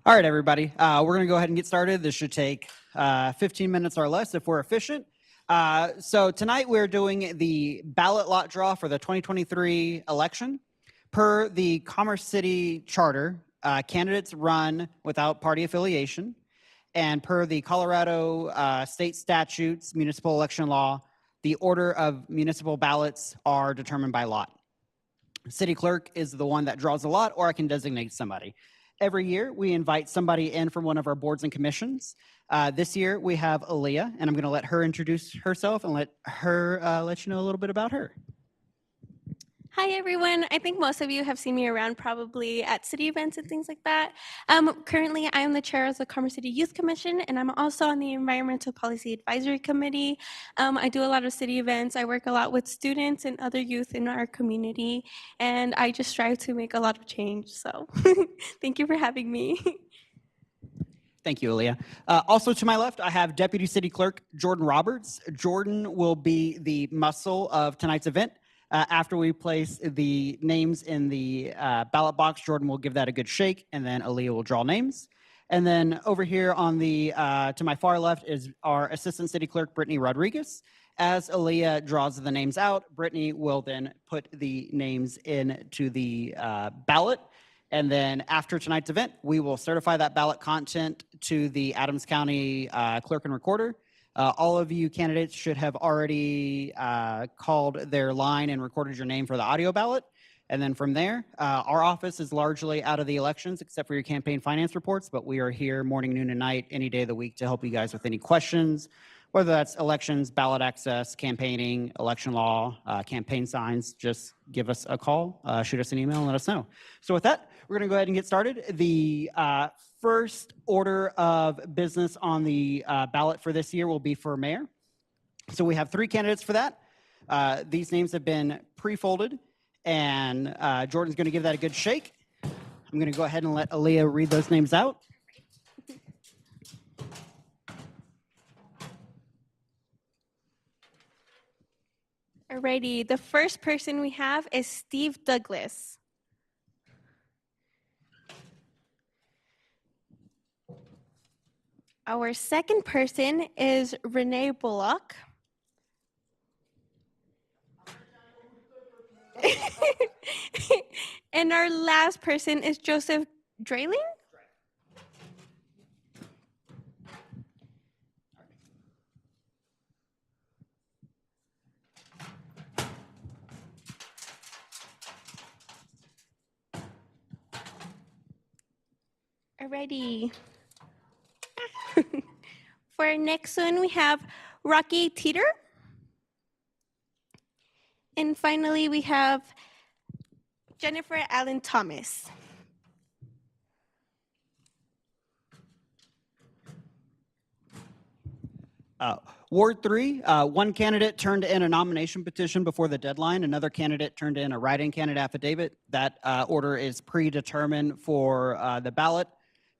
All right, everybody. We're going to go ahead and get started. This should take 15 minutes or less if we're efficient. So tonight we're doing the ballot lot draw for the 2023 election. Per the Commerce City Charter, candidates run without party affiliation. And per the Colorado state statutes, municipal election law, the order of municipal ballots are determined by lot. City clerk is the one that draws the lot, or I can designate somebody. Every year, we invite somebody in from one of our boards and commissions. This year, we have Aaliyah, and I'm going to let her introduce herself and let her let you know a little bit about her. Hi, everyone. I think most of you have seen me around probably at city events and things like that. Currently, I am the chair of the Commerce City Youth Commission, and I'm also on the Environmental Policy Advisory Committee. I do a lot of city events. I work a lot with students and other youth in our community, and I just strive to make a lot of change. So thank you for having me. Thank you, Aaliyah. Also to my left, I have Deputy City Clerk Jordan Roberts. Jordan will be the muscle of tonight's event. After we place the names in the ballot box, Jordan will give that a good shake, and then Aaliyah will draw names. And then over here on the to my far left is our Assistant City Clerk, Brittany Rodriguez. As Aaliyah draws the names out, Brittany will then put the names into the ballot. And then after tonight's event, we will certify that ballot content to the Adams County Clerk and Recorder. All of you candidates should have already called their line and recorded your name for the audio ballot. And then from there, our office is largely out of the elections except for your campaign finance reports, but we are here morning, noon, and night any day of the week to help you guys with any questions, whether that's elections, ballot access, campaigning, election law, campaign signs. Just give us a call, shoot us an email, and let us know. So with that, we're going to go ahead and get started. The first order of business on the ballot for this year will be for mayor. So we have 3 candidates for that. These names have been pre-folded, and Jordan's going to give that a good shake. I'm going to go ahead and let Aaliyah read those names out. Alrighty, the first person we have is Steve Douglas. Our second person is Renee Bullock. And our last person is Joseph Drayling. Alrighty. For our next one, we have Rocky Teeter. And finally, we have Jennifer Allen Thomas. Ward 3, one candidate turned in a nomination petition before the deadline. Another candidate turned in a write-in candidate affidavit. That order is predetermined for the ballot.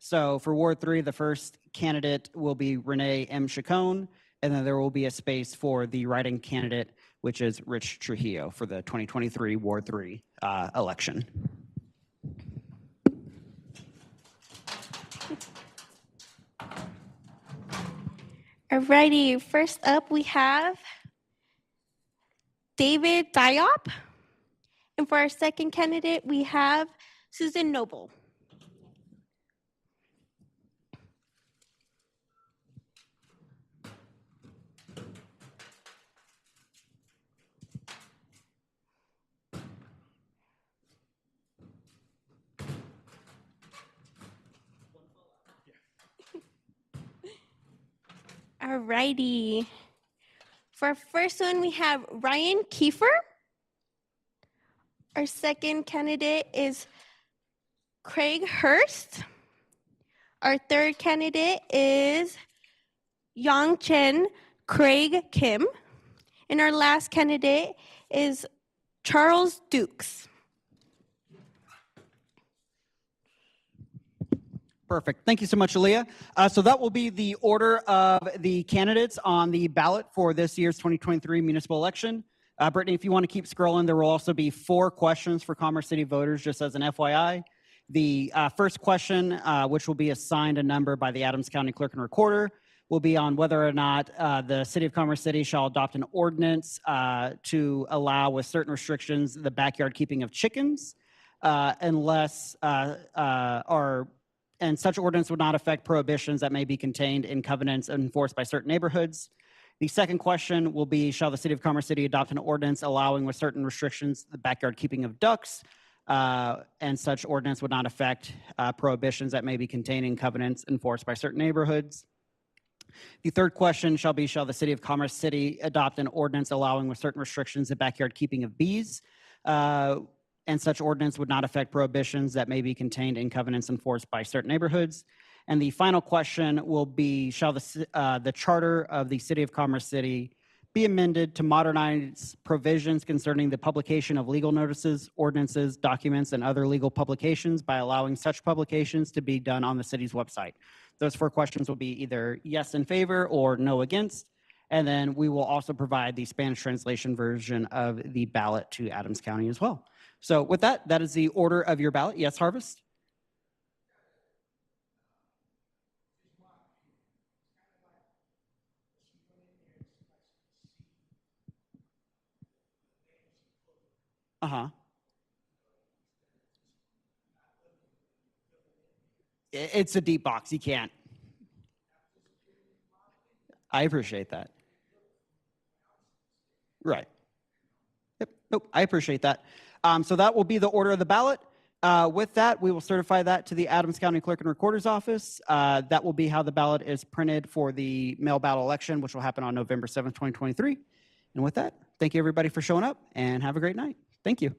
So for Ward 3, the first candidate will be Renee M. Chacon, and then there will be a space for the write-in candidate, which is Rich Trujillo for the 2023 Ward 3 election. Alrighty, first up we have David Diop. And for our second candidate, we have Susan Noble. Alrighty. For our first one, we have Ryan Kiefer. Our second candidate is Craig Hurst. Our third candidate is Yang Chen Craig Kim. And our last candidate is Charles Dukes. Perfect. Thank you so much, Aaliyah. So that will be the order of the candidates on the ballot for this year's 2023 municipal election. Brittany, if you want to keep scrolling, there will also be 4 questions for Commerce City voters, just as an FYI. The first question, which will be assigned a number by the Adams County Clerk and Recorder, will be on whether or not the City of Commerce City shall adopt an ordinance to allow, with certain restrictions, the backyard keeping of chickens, unless and such ordinance would not affect prohibitions that may be contained in covenants enforced by certain neighborhoods. The second question will be, shall the City of Commerce City adopt an ordinance allowing, with certain restrictions, the backyard keeping of ducks, and such ordinance would not affect prohibitions that may be contained in covenants enforced by certain neighborhoods. The third question shall be, shall the City of Commerce City adopt an ordinance allowing, with certain restrictions, the backyard keeping of bees, and such ordinance would not affect prohibitions that may be contained in covenants enforced by certain neighborhoods. And the final question will be, shall the charter of the City of Commerce City be amended to modernize provisions concerning the publication of legal notices, ordinances, documents, and other legal publications by allowing such publications to be done on the city's website? Those 4 questions will be either yes in favor or no against. And then we will also provide the Spanish translation version of the ballot to Adams County as well. So with that, that is the order of your ballot. Yes, Harvest? Uh-huh. It's a deep box. You can't. I appreciate that. Right. Yep. Nope. I appreciate that. So that will be the order of the ballot. With that, we will certify that to the Adams County Clerk and Recorder's Office. That will be how the ballot is printed for the mail ballot election, which will happen on November 7th, 2023. And with that, thank you everybody for showing up and have a great night. Thank you.